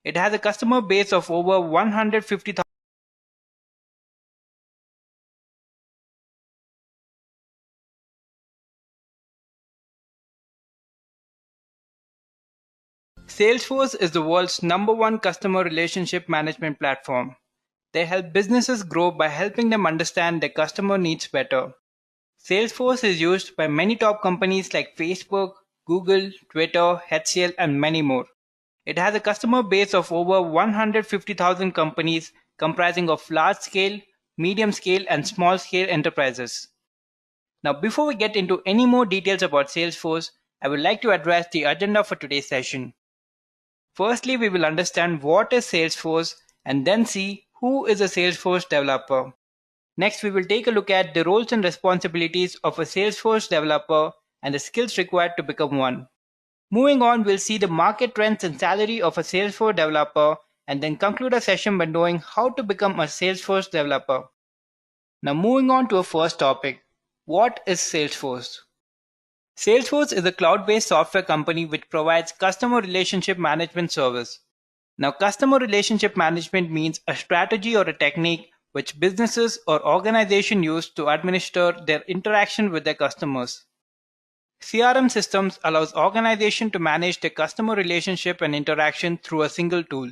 It has a customer base of over 150,000. Salesforce is the world's #1 customer relationship management platform. They help businesses grow by helping them understand their customer needs better. Salesforce is used by many top companies like Facebook, Google, Twitter, HCL, and many more. It has a customer base of over 150,000 companies comprising of large-scale, medium-scale, and small-scale enterprises. Now, before we get into any more details about Salesforce, I would like to address the agenda for today's session. Firstly, we will understand what is Salesforce and then see who is a Salesforce developer. Next, we will take a look at the roles and responsibilities of a Salesforce developer and the skills required to become one. Moving on, we'll see the market trends and salary of a Salesforce developer and then conclude our session by knowing how to become a Salesforce developer. Now moving on to our first topic, what is Salesforce? Salesforce is a cloud-based software company which provides customer relationship management service. Now customer relationship management means a strategy or a technique which businesses or organizations use to administer their interaction with their customers. CRM systems allows organizations to manage their customer relationship and interaction through a single tool,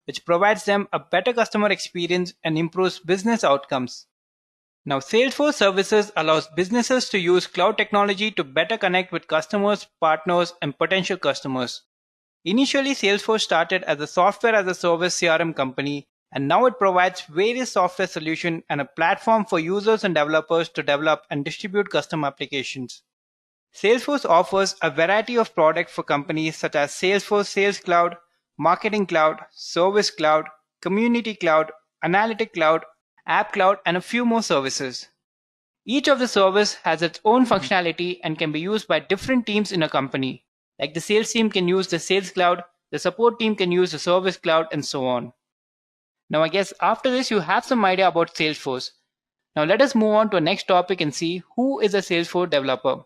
which provides them a better customer experience and improves business outcomes. Now, Salesforce Services allows businesses to use cloud technology to better connect with customers, partners, and potential customers. Initially, Salesforce started as a software as a service CRM company, and now it provides various software solutions and a platform for users and developers to develop and distribute custom applications. Salesforce offers a variety of products for companies such as Salesforce Sales Cloud, Marketing Cloud, Service Cloud, Community Cloud, Analytic Cloud, App Cloud, and a few more services. Each of the services has its own functionality and can be used by different teams in a company. Like the sales team can use the Sales Cloud, the support team can use the Service Cloud, and so on. Now I guess after this you have some idea about Salesforce. Now let us move on to the next topic and see who is a Salesforce developer.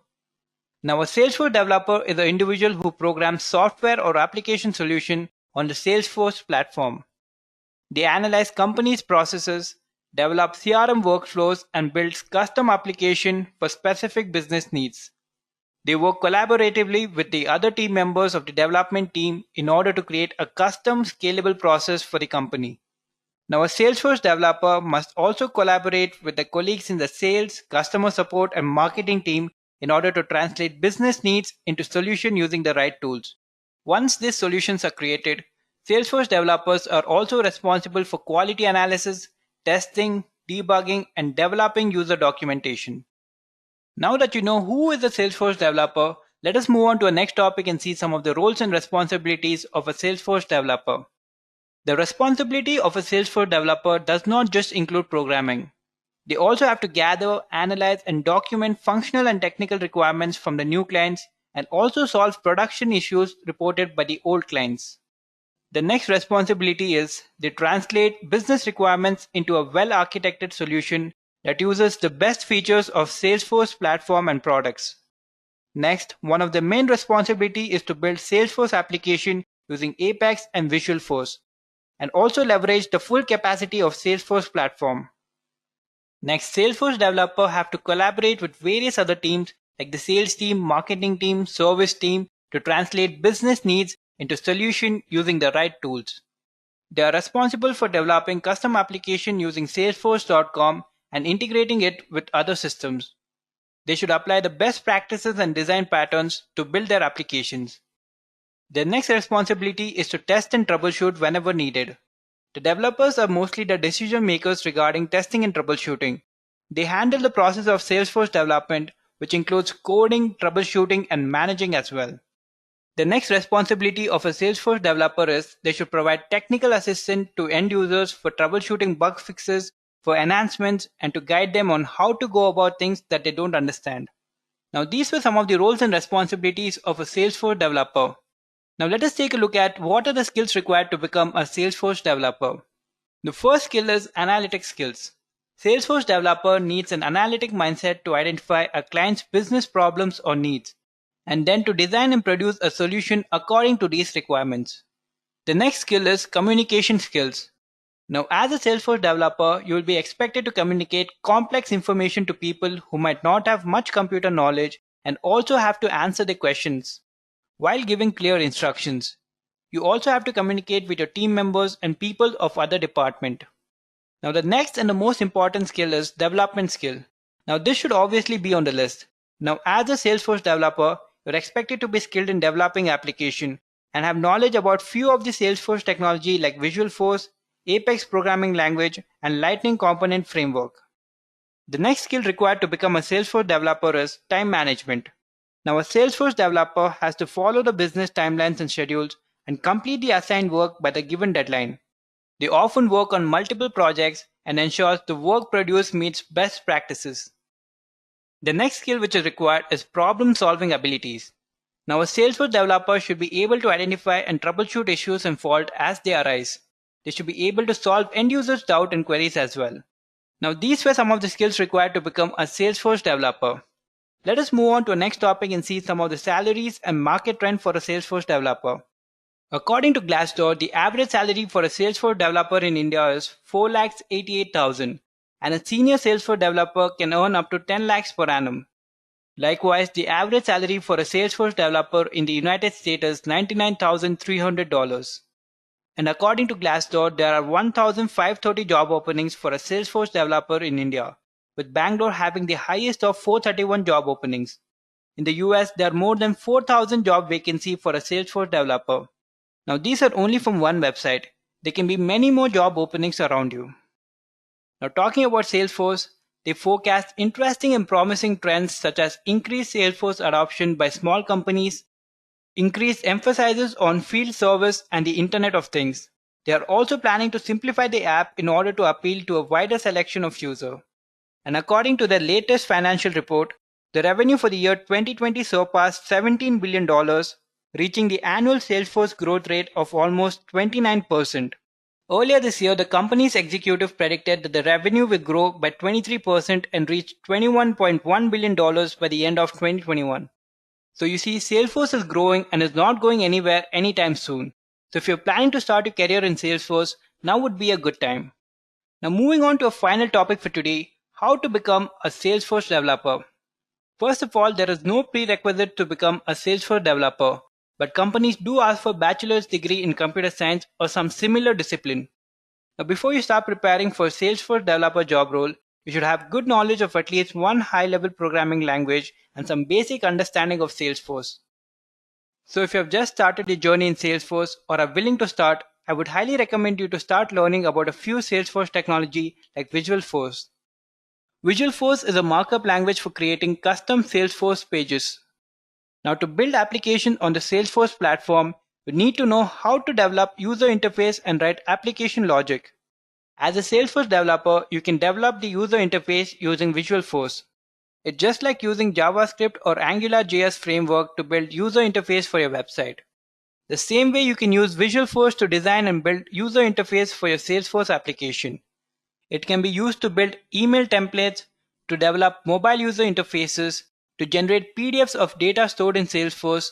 Now a Salesforce developer is an individual who programs software or application solution on the Salesforce platform. They analyze companies' processes, develop CRM workflows, and build custom applications for specific business needs. They work collaboratively with the other team members of the development team in order to create a custom scalable process for the company. Now a Salesforce developer must also collaborate with the colleagues in the sales, customer support, and marketing team in order to translate business needs into solutions using the right tools. Once these solutions are created, Salesforce developers are also responsible for quality analysis, testing, debugging, and developing user documentation. Now that you know who is a Salesforce developer, let us move on to our next topic and see some of the roles and responsibilities of a Salesforce developer. The responsibility of a Salesforce developer does not just include programming. They also have to gather, analyze, and document functional and technical requirements from the new clients and also solve production issues reported by the old clients. The next responsibility is they translate business requirements into a well-architected solution that uses the best features of Salesforce platform and products. Next, one of the main responsibilities is to build Salesforce application using Apex and Visualforce, and also leverage the full capacity of Salesforce platform. Next, Salesforce developers have to collaborate with various other teams like the sales team, marketing team, service team to translate business needs into solutions using the right tools. They are responsible for developing custom applications using Salesforce.com and integrating it with other systems. They should apply the best practices and design patterns to build their applications. Their next responsibility is to test and troubleshoot whenever needed. The developers are mostly the decision makers regarding testing and troubleshooting. They handle the process of Salesforce development, which includes coding, troubleshooting, and managing as well. The next responsibility of a Salesforce developer is they should provide technical assistance to end users for troubleshooting bug fixes, for enhancements, and to guide them on how to go about things that they don't understand. Now these were some of the roles and responsibilities of a Salesforce developer. Now let us take a look at what are the skills required to become a Salesforce developer. The first skill is analytic skills. Salesforce developer needs an analytic mindset to identify a client's business problems or needs, and then to design and produce a solution according to these requirements. The next skill is communication skills. Now, as a Salesforce developer, you will be expected to communicate complex information to people who might not have much computer knowledge and also have to answer their questions while giving clear instructions. You also have to communicate with your team members and people of other department. Now, the next and the most important skill is development skill. Now, this should obviously be on the list. Now, as a Salesforce developer, you're expected to be skilled in developing application and have knowledge about few of the Salesforce technology like Visualforce, Apex programming language, and Lightning component framework. The next skill required to become a Salesforce developer is time management. Now, a Salesforce developer has to follow the business timelines and schedules and complete the assigned work by the given deadline. They often work on multiple projects and ensure the work produced meets best practices. The next skill which is required is problem-solving abilities. Now, a Salesforce developer should be able to identify and troubleshoot issues and faults as they arise. They should be able to solve end-users' doubt and queries as well. Now, these were some of the skills required to become a Salesforce developer. Let us move on to the next topic and see some of the salaries and market trend for a Salesforce developer. According to Glassdoor, the average salary for a Salesforce developer in India is 4,88,000, and a senior Salesforce developer can earn up to 10 lakhs per annum. Likewise, the average salary for a Salesforce developer in the United States is $99,300. And according to Glassdoor, there are 1,530 job openings for a Salesforce developer in India, with Bangalore having the highest of 431 job openings. In the US, there are more than 4,000 job vacancies for a Salesforce developer. Now, these are only from one website. There can be many more job openings around you. Now, talking about Salesforce, they forecast interesting and promising trends such as increased Salesforce adoption by small companies, increased emphasis on field service and the Internet of Things. They are also planning to simplify the app in order to appeal to a wider selection of users. And according to their latest financial report, the revenue for the year 2020 surpassed $17 billion, reaching the annual Salesforce growth rate of almost 29%. Earlier this year, the company's executive predicted that the revenue will grow by 23% and reach $21.1 billion by the end of 2021. So you see, Salesforce is growing and is not going anywhere anytime soon. So if you're planning to start your career in Salesforce, now would be a good time. Now moving on to a final topic for today, how to become a Salesforce developer. First of all, there is no prerequisite to become a Salesforce developer, but companies do ask for a bachelor's degree in computer science or some similar discipline. Now before you start preparing for a Salesforce developer job role, you should have good knowledge of at least one high-level programming language and some basic understanding of Salesforce. So if you have just started your journey in Salesforce or are willing to start, I would highly recommend you to start learning about a few Salesforce technology like Visualforce. Visualforce is a markup language for creating custom Salesforce pages. Now to build application on the Salesforce platform, you need to know how to develop user interface and write application logic. As a Salesforce developer, you can develop the user interface using Visualforce. It's just like using JavaScript or AngularJS framework to build user interface for your website. The same way you can use Visualforce to design and build user interface for your Salesforce application. It can be used to build email templates, to develop mobile user interfaces, to generate PDFs of data stored in Salesforce,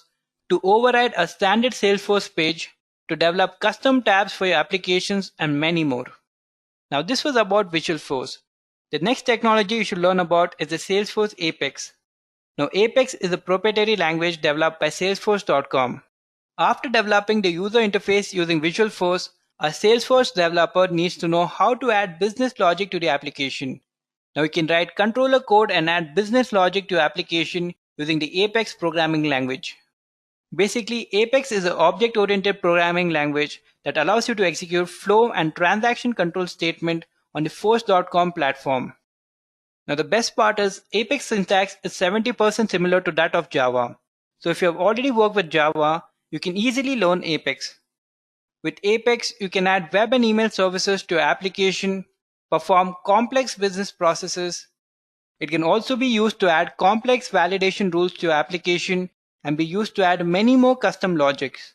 to override a standard Salesforce page, to develop custom tabs for your applications, and many more. Now this was about Visualforce. The next technology you should learn about is the Salesforce Apex. Now Apex is a proprietary language developed by Salesforce.com. After developing the user interface using Visualforce, a Salesforce developer needs to know how to add business logic to the application. Now you can write controller code and add business logic to your application using the Apex programming language. Basically, Apex is an object-oriented programming language that allows you to execute flow and transaction control statement on the Force.com platform. Now the best part is Apex syntax is 70% similar to that of Java. So if you have already worked with Java, you can easily learn Apex. With Apex, you can add web and email services to your application, perform complex business processes. It can also be used to add complex validation rules to your application and be used to add many more custom logics.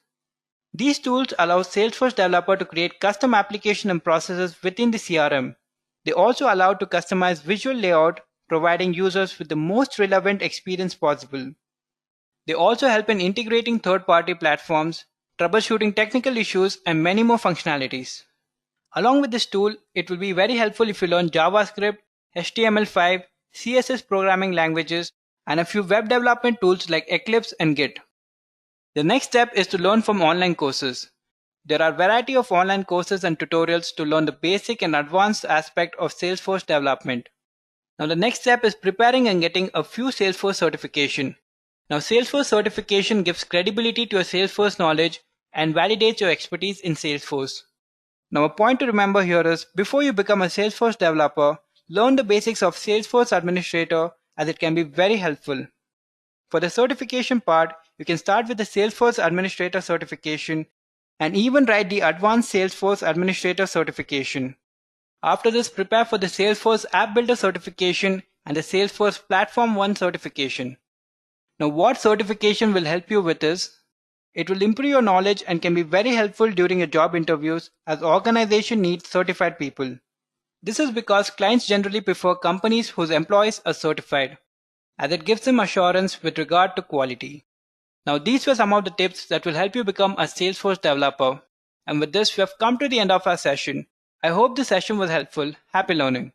These tools allow Salesforce developer to create custom application and processes within the CRM. They also allow to customize visual layout, providing users with the most relevant experience possible. They also help in integrating third-party platforms, troubleshooting technical issues, and many more functionalities. Along with this tool, it will be very helpful if you learn JavaScript, HTML5, CSS programming languages, and a few web development tools like Eclipse and Git. The next step is to learn from online courses. There are a variety of online courses and tutorials to learn the basic and advanced aspect of Salesforce development. Now the next step is preparing and getting a few Salesforce certification. Now Salesforce certification gives credibility to your Salesforce knowledge and validates your expertise in Salesforce. Now a point to remember here is, before you become a Salesforce developer, learn the basics of Salesforce Administrator, as it can be very helpful. For the certification part, you can start with the Salesforce Administrator certification and even write the Advanced Salesforce Administrator certification. After this, prepare for the Salesforce App Builder certification and the Salesforce Platform 1 certification. Now what certification will help you with is, it will improve your knowledge and can be very helpful during your job interviews, as organization needs certified people. This is because clients generally prefer companies whose employees are certified, as it gives them assurance with regard to quality. Now these were some of the tips that will help you become a Salesforce developer. And with this, we have come to the end of our session. I hope this session was helpful. Happy learning.